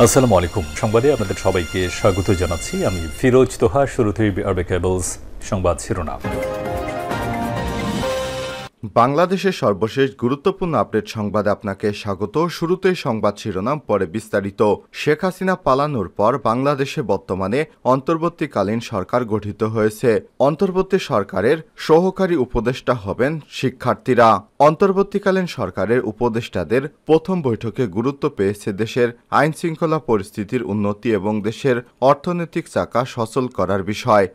আসসালামু আলাইকুম। সংবাদে আপনাদের সবাইকে স্বাগত জানাচ্ছি। আমি ফিরোজ তোহা। শুরুতেই আরবে কেবলস সংবাদ শিরোনাম। বাংলাদেশের সর্বশেষ গুরুত্বপূর্ণ আপডেট সংবাদে আপনাকে স্বাগত। শুরুতেই সংবাদ শিরোনাম, পরে বিস্তারিত। শেখ হাসিনা পালানোর পর বাংলাদেশে বর্তমানে অন্তর্বর্তীকালীন সরকার গঠিত হয়েছে। অন্তর্বর্তী সরকারের সহকারী উপদেষ্টা হবেন শিক্ষার্থীরা। অন্তর্বর্তীকালীন সরকারের উপদেষ্টাদের প্রথম বৈঠকে গুরুত্ব পেয়েছে দেশের আইন শৃঙ্খলা পরিস্থিতির উন্নতি এবং দেশের অর্থনৈতিক চাকা সচল করার বিষয়।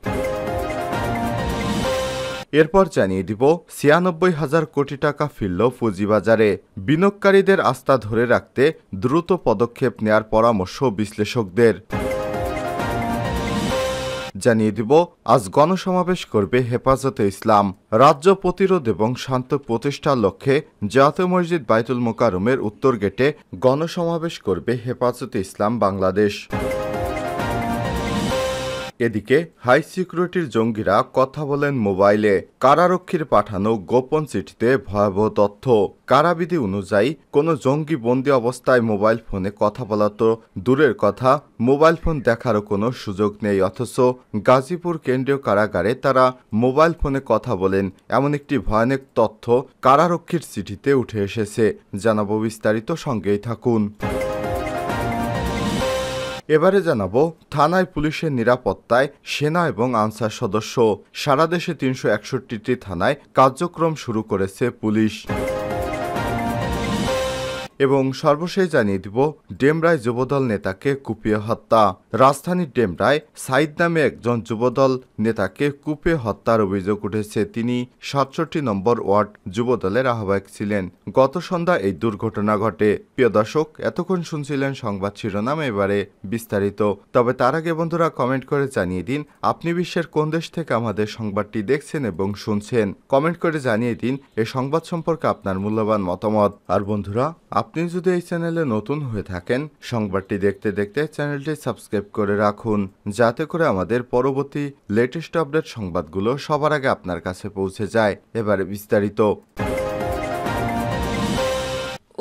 এরপর জানিয়ে দিব ৯৬,০০০ কোটি টাকা ফিরল পুঁজিবাজারে। বিনিয়োগকারীদের আস্থা ধরে রাখতে দ্রুত পদক্ষেপ নেয়ার পরামর্শ বিশ্লেষকদের। জানিয়ে দিব আজ গণসমাবেশ করবে হেফাজতে ইসলাম। রাজ্য প্রতিরোধ এবং শান্ত প্রতিষ্ঠার লক্ষ্যে জাতে মসজিদ বাইতুল মোকাররমের উত্তর গেটে গণসমাবেশ করবে হেফাজতে ইসলাম বাংলাদেশ। এদিকে হাই সিকিউরিটির জঙ্গিরা কথা বলেন মোবাইলে। কারারক্ষীর পাঠানো গোপন চিঠিতে ভয়াবহ তথ্য। কারাবিধি অনুযায়ী কোনো জঙ্গি বন্দী অবস্থায় মোবাইল ফোনে কথা বলা তো দূরের কথা, মোবাইল ফোন দেখারও কোনো সুযোগ নেই। অথচ গাজীপুর কেন্দ্রীয় কারাগারে তারা মোবাইল ফোনে কথা বলেন, এমন একটি ভয়ানক তথ্য কারারক্ষীর চিঠিতে উঠে এসেছে। জানাবো বিস্তারিত, সঙ্গেই থাকুন। এবারে জানাবো থানায় পুলিশের নিরাপত্তায় সেনা এবং আনসার সদস্য। সারা দেশে ৩৬১টি থানায় কার্যক্রম শুরু করেছে পুলিশ। এবং সর্বশেষ জানিয়ে দিব ডেমরায় যুবদল নেতাকে কুপিয়ে হত্যা। রাজধানীর ডেমরায় সাইদ নামে একজন যুবদল নেতাকে কুপিয়ে হত্যার অভিযোগ উঠেছে। তিনি ৬৭ নম্বর ওয়ার্ড যুবদলের আহ্বায়ক ছিলেন। গত সন্ধ্যা এই দুর্ঘটনা ঘটে। প্রিয় দর্শক, এতক্ষণ শুনছিলেন সংবাদ শিরোনাম, এবারে বিস্তারিত। তবে তার আগে বন্ধুরা কমেন্ট করে জানিয়ে দিন আপনি বিশ্বের কোন দেশ থেকে আমাদের সংবাদটি দেখছেন এবং শুনছেন। কমেন্ট করে জানিয়ে দিন এই সংবাদ সম্পর্কে আপনার মূল্যবান মতামত। আর বন্ধুরা, আপনি যদি এই চ্যানেলে নতুন হয়ে থাকেন, সংবাদটি দেখতে দেখতে চ্যানেলটি সাবস্ক্রাইব করে রাখুন, যাতে করে আমাদের পরবর্তী লেটেস্ট আপডেট সংবাদগুলো সবার আগে আপনার কাছে পৌঁছে যায়। এবারে বিস্তারিত।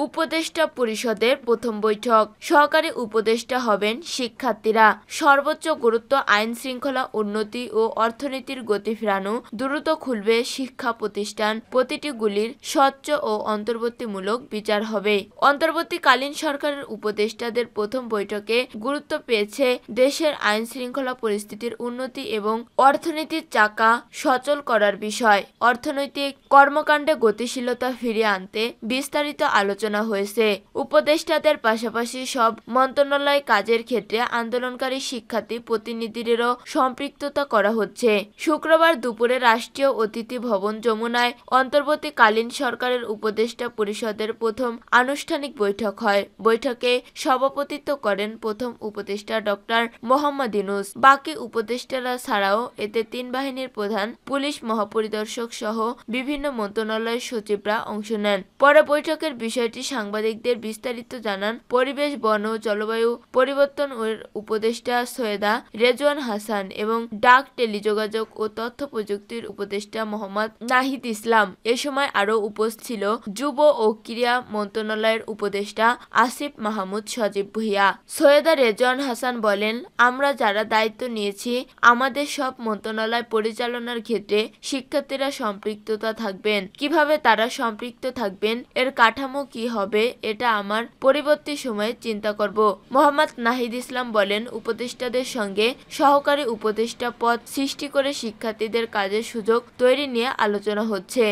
উপদেষ্টা পরিষদের প্রথম বৈঠক। সহকারী উপদেষ্টা হবেন শিক্ষার্থীরা। সর্বোচ্চ গুরুত্ব আইন শৃঙ্খলা উন্নতি ও অর্থনীতির গতি ফেরানো। দ্রুত খুলবে শিক্ষা প্রতিষ্ঠান। প্রতিটিগুলির স্বচ্ছ ও অন্তর্বর্তীমূলক বিচার হবে। অন্তর্বর্তীকালীন সরকারের উপদেষ্টাদের প্রথম বৈঠকে গুরুত্ব পেয়েছে দেশের আইন শৃঙ্খলা পরিস্থিতির উন্নতি এবং অর্থনীতির চাকা সচল করার বিষয়। অর্থনৈতিক কর্মকাণ্ডে গতিশীলতা ফিরিয়ে আনতে বিস্তারিত আলোচনা হয়েছে। উপদেষ্টাদের পাশাপাশি সব মন্ত্রণালয় কাজের ক্ষেত্রে আন্দোলনকারী শিক্ষার্থী প্রতিনিধিদেরও সম্পৃক্ততা করা হচ্ছে। শুক্রবার দুপুরে রাষ্ট্রীয় অতিথি ভবন যমুনায় অন্তর্বর্তীকালীন সরকারের উপদেষ্টা পরিষদের প্রথম আনুষ্ঠানিক বৈঠক হয়। বৈঠকে সভাপতিত্ব করেন প্রথম উপদেষ্টা ডক্টর মোহাম্মদ ইউনূস। বাকি উপদেষ্টারা ছাড়াও এতে ৩ বাহিনীর প্রধান, পুলিশ মহাপরিদর্শক সহ বিভিন্ন মন্ত্রণালয়ের সচিবরা অংশ নেন। পরে বৈঠকের বিষয়টি সাংবাদিকদের বিস্তারিত জানান পরিবেশ, বন ও জলবায়ু পরিবর্তন এর উপদেষ্টা সৈয়দা রেজওয়ান হাসান এবং ডাক, টেলিযোগাযোগ ও তথ্য প্রযুক্তির উপদেষ্টা মোহাম্মদ নাহিদ ইসলাম। এ সময় আরও উপস্থিত ছিল যুব ও ক্রীড়া মন্ত্রণালয়ের উপদেষ্টা আসিফ মাহমুদ সজীব ভূঁইয়া। সৈয়দা রেজওয়ান হাসান বলেন, আমরা যারা দায়িত্ব নিয়েছি আমাদের সব মন্ত্রণালয় পরিচালনার ক্ষেত্রে শিক্ষার্থীরা সম্পৃক্ততা থাকবেন। কিভাবে তারা সম্পৃক্ত থাকবেন, এর কাঠামো কি হবে, এটা আমার পরবর্তী সময়ে চিন্তা করব। মোহাম্মদ নাহিদ ইসলাম বলেন, উপদেষ্টাদের সঙ্গে সহকারী উপদেষ্টা পদ সৃষ্টি করে শিক্ষার্থীদের কাজের সুযোগ তৈরি নিয়ে আলোচনা হচ্ছে।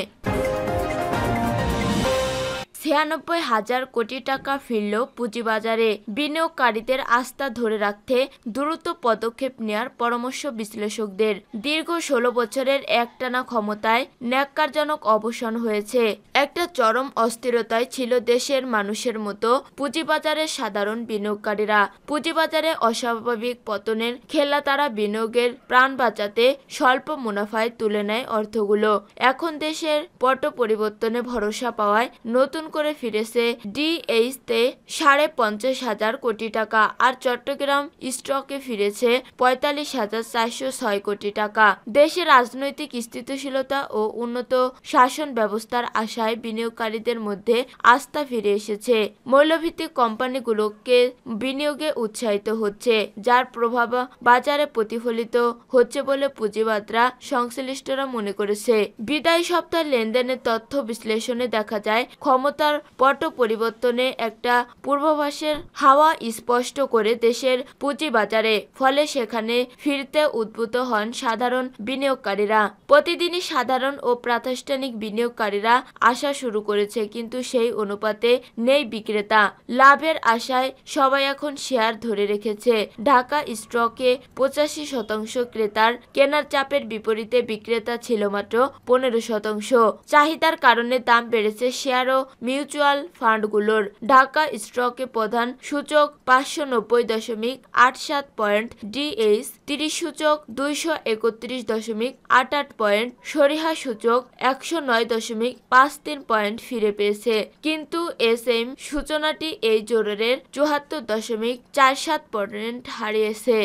৯৬,০০০ কোটি টাকা ফিরল পুঁজিবাজারে। বিনিয়োগকারীদের আস্থা ধরে রাখতে দ্রুত পদক্ষেপ নেওয়ার পরামর্শ বিশ্লেষকদের। দীর্ঘ ১৬ বছরের একটানা ক্ষমতায় ন্যাক্কারজনক অবসান হয়েছে। একটা চরম অস্থিরতায় ছিল দেশের মানুষের মতো পুঁজিবাজারের সাধারণ বিনিয়োগকারীরা। পুঁজিবাজারে অস্বাভাবিক পতনের খেলা তারা বিনিয়োগের প্রাণ বাঁচাতে স্বল্প মুনাফায় তুলে নেয় অর্থগুলো। এখন দেশের পট পরিবর্তনে ভরসা পাওয়ায় নতুন করে ফিরেছে ডিএইচ তে 50,500 কোটি টাকা, আর চট্টগ্রাম স্টকে ফিরেছে 45,406 কোটি টাকা। দেশের রাজনৈতিক স্থিতিশীলতা ও উন্নত শাসন ব্যবস্থার আশায় বিনিয়োগকারীদের মধ্যে আস্থা ফিরে এসেছে। মৌলভিত্তিক কোম্পানিগুলোকে বিনিয়োগে উৎসাহিত হচ্ছে, যার প্রভাব বাজারে প্রতিফলিত হচ্ছে বলে পুঁজিবাদরা সংশ্লিষ্টরা মনে করেছে। বিদায়ী সপ্তাহের লেনদেনের তথ্য বিশ্লেষণে দেখা যায়, ক্ষমতার পট পরিবর্তনে একটা পূর্বাভাসের হাওয়া স্পষ্ট করে দেশের পুঁজিবাজারে, ফলে সেখানে ফিরতে উদ্বুদ্ধ হন সাধারণ বিনিয়োগকারীরা। প্রতিদিনই সাধারণ ও প্রাতিষ্ঠানিক বিনিয়োগকারীরা আসা শুরু করেছে, কিন্তু সেই অনুপাতে নেই বিক্রেতা। লাভের আশায় সবাই এখন শেয়ার ধরে রেখেছে। ঢাকা স্টকে 85% ক্রেতার কেনার চাপের বিপরীতে বিক্রেতা ছিল মাত্র 15%। চাহিদার কারণে দাম বেড়েছে শেয়ার ও মিউচুয়াল ফান্ডগুলোর। ঢাকা স্টকে প্রধান সূচক 590.87 পয়েন্ট, ডিএইচ 30 সূচক 231.88 পয়েন্ট, সরিহা সূচক 109.53 পয়েন্ট ফিরে পেয়েছে, কিন্তু এসএম সূচনাটি এই জোরের 74.47 পয়েন্ট হারিয়েছে।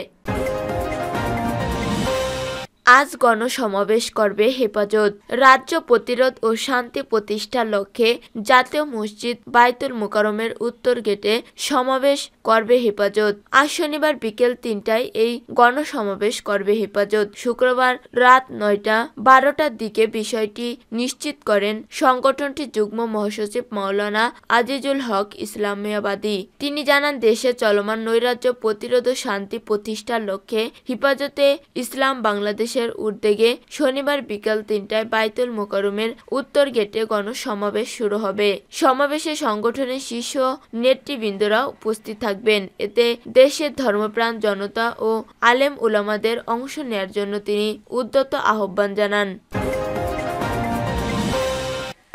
আজ গণসমাবেশ করবে হেফাজত। রাজ্য প্রতিরোধ ও শান্তি প্রতিষ্ঠার লক্ষ্যে জাতীয় মসজিদ বায়তুল মোকাররমের উত্তর গেটে সমাবেশ করবে হেফাজত। আজ শনিবার বিকেল 3টায় এই গণসমাবেশ করবে হেফাজত। শুক্রবার রাত 9টা-12টার দিকে বিষয়টি নিশ্চিত করেন সংগঠনটির যুগ্ম মহাসচিব মাওলানা আজিজুল হক ইসলামিয়াবাদী। তিনি জানান, দেশে চলমান নৈরাজ্য প্রতিরোধ ও শান্তি প্রতিষ্ঠার লক্ষ্যে হেফাজতে ইসলাম বাংলাদেশ উদ্যোগে শনিবার বিকাল 3টায় বায়তুল মোকাররমের উত্তর গেটে গণসমাবেশ শুরু হবে। সমাবেশে সংগঠনের শীর্ষ নেতৃবৃন্দরা উপস্থিত থাকবেন। এতে দেশের ধর্মপ্রাণ জনতা ও আলেম উলামাদের অংশ নেয়ার জন্য তিনি উদ্যত আহ্বান জানান।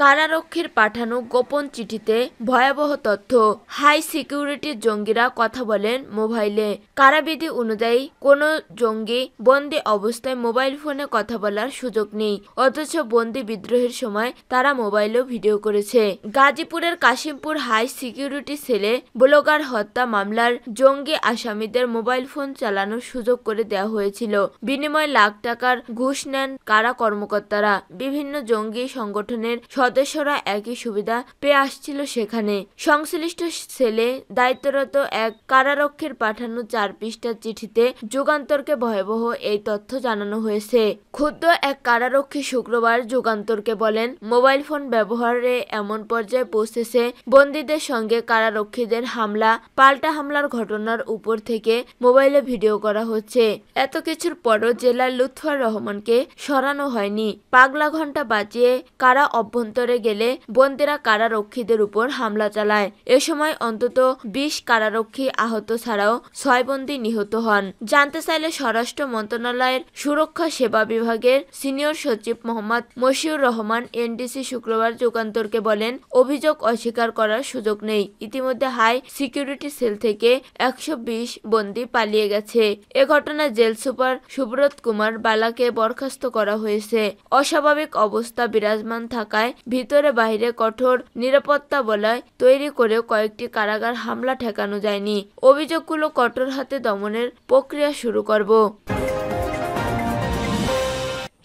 কারারক্ষীর পাঠানো গোপন চিঠিতে ভয়াবহ তথ্য। হাই সিকিউরিটির জঙ্গিরা কথা বলেন মোবাইলে। কারাবিধি অনুযায়ী কোনো জঙ্গি বন্দি অবস্থায় মোবাইল ফোনে কথা বলার সুযোগ নেই, অথচ বন্দি বিদ্রোহের সময় তারা মোবাইলেও ভিডিও করেছে। গাজীপুরের কাশিমপুর হাই সিকিউরিটি সেলে ব্লগার হত্যা মামলার জঙ্গি আসামিদের মোবাইল ফোন চালানোর সুযোগ করে দেওয়া হয়েছিল। বিনিময়ে লাখ টাকার ঘুষ নেন কারা কর্মকর্তারা। বিভিন্ন জঙ্গি সংগঠনের সদস্যরা একই সুবিধা পেয়ে আসছিল সেখানে। সংশ্লিষ্ট সেলে দায়িত্বরত এক কারারক্ষীর পাঠানো 4 পৃষ্ঠার চিঠিতে যুগান্তরকে ভয়াবহ এই তথ্য জানানো হয়েছে। ক্ষুব্ধ এক কারারক্ষী শুক্রবার যুগান্তরকে বলেন, মোবাইল ফোন ব্যবহারে এমন পর্যায়ে পৌঁছেছে, বন্দীদের সঙ্গে কারারক্ষীদের হামলা পাল্টা হামলার ঘটনার উপর থেকে মোবাইলে ভিডিও করা হচ্ছে। এত কিছুর পরও জেলার লুৎফর রহমানকে সরানো হয়নি। পাগলা ঘণ্টা বাজিয়ে কারা অভ্যন্তরে গেলে বন্দীরা কারারক্ষীদের উপর হামলা চালায়। এ সময় অন্তত 20 কারারক্ষী আহত ছাড়াও 6 বন্দী নিহত হন। জানতে চাইলে স্বরাষ্ট্র মন্ত্রণালয়ের সুরক্ষা সেবা বিভাগের সিনিয়র সচিব মোহাম্মদ মশিউর রহমান এনডিসি শুক্রবার যুগান্তরকে বলেন, অভিযোগ অস্বীকার করার সুযোগ নেই। ইতিমধ্যে হাই সিকিউরিটি সেল থেকে 120 বন্দী পালিয়ে গেছে। এ ঘটনায় জেল সুপার সুব্রত কুমার বালাকে বরখাস্ত করা হয়েছে। অস্বাভাবিক অবস্থা বিরাজমান থাকায় ভিতরে বাইরে কঠোর নিরাপত্তা বলয় তৈরি করে কয়েকটি কারাগার হামলা ঠেকানো যায়নি। অভিযোগগুলো কঠোর হাতে দমনের প্রক্রিয়া শুরু করব।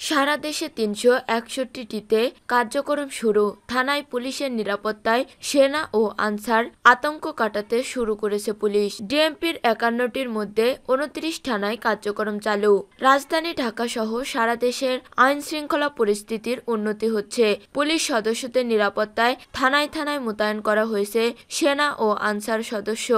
সারা দেশে 361টিতে কার্যক্রম শুরু। থানায় পুলিশের নিরাপত্তায় সেনা ও আনসার আতঙ্ক কাটাতে শুরু করেছে পুলিশ। ডিএমপির 51টির মধ্যে 29 থানায় কার্যক্রম চালু। রাজধানী ঢাকা সহ সারা দেশের আইন শৃঙ্খলা পরিস্থিতির উন্নতি হচ্ছে। পুলিশ সদস্যদের নিরাপত্তায় থানায় থানায় মোতায়েন করা হয়েছে সেনা ও আনসার সদস্য।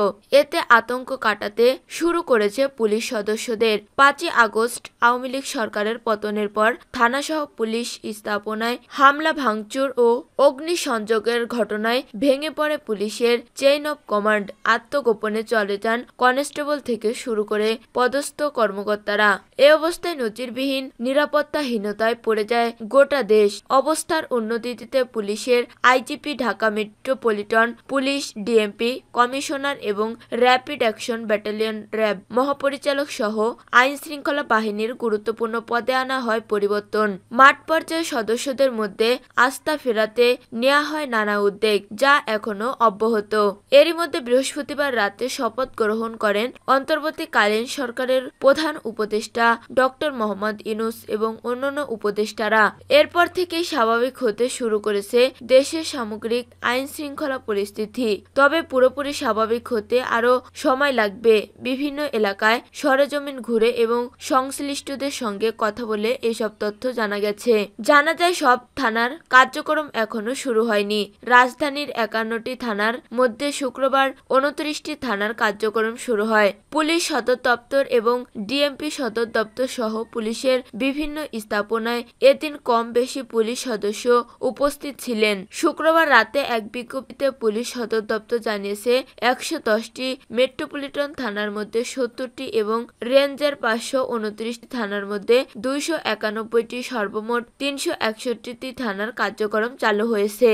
এতে আতঙ্ক কাটাতে শুরু করেছে পুলিশ সদস্যদের। 5ই আগস্ট আওয়ামী লীগ সরকারের পতনের পর থানাসহ পুলিশ স্থাপনায় হামলা ভাঙচুর ও অগ্নিসংযোগের ঘটনায় ভেঙে পড়ে পুলিশের চেইন অব কমান্ড। আত্মগোপনে চলে যান কনস্টেবল থেকে শুরু করে পদস্থ কর্মকর্তারা। এ অবস্থায় নজিরবিহীন নিরাপত্তাহীনতায় পড়ে যায় গোটা দেশ। অবস্থার উন্নতিতে পুলিশের IGP, Dhaka metropolitan police, DMP commissioner এবং র্যাপিড অ্যাকশন ব্যাটালিয়ন র্যাব মহাপরিচালক সহ আইন শৃঙ্খলা বাহিনীর গুরুত্বপূর্ণ পদে আনা হয় পরিবর্তন। মাঠ পর্যায়ে সদস্যদের মধ্যে আস্থা ফেরাতে নেওয়া হয় নানা উদ্যোগ, যা এখনো অব্যাহত। এরই মধ্যে বৃহস্পতিবার রাতে শপথ গ্রহণ করেন অন্তর্বর্তীকালীন সরকারের প্রধান উপদেষ্টা ডক্টর মোহাম্মদ ইউনূস এবং অন্যান্য উপদেষ্টারা। এরপর থেকেই স্বাভাবিক হতে শুরু করেছে দেশের সামগ্রিক আইন শৃঙ্খলা পরিস্থিতি। তবে পুরোপুরি স্বাভাবিক হতে আরও সময় লাগবে। বিভিন্ন এলাকায় সরেজমিন ঘুরে এবং সংশ্লিষ্টদের সঙ্গে কথা বলে এসব তথ্য জানা গেছে। জানা যায় সব থানার কার্যক্রম এখনো শুরু হয়নি। রাজধানীর 51টি থানার মধ্যে শুক্রবার 29টি থানার কার্যক্রম শুরু হয়। পুলিশ সদর দপ্তর এবং ডিএমপি সদর দপ্তর সহ পুলিশের বিভিন্ন স্থাপনায় এদিন কম বেশি পুলিশ সদস্য উপস্থিত ছিলেন। শুক্রবার রাতে এক বিজ্ঞপ্তিতে পুলিশ সদর দপ্তর জানিয়েছে 110টি মেট্রোপলিটন থানার মধ্যে 70টি এবং রেঞ্জের 529টি থানার মধ্যে 291টি সর্বমোট 361টি থানার কার্যক্রম চালু হয়েছে।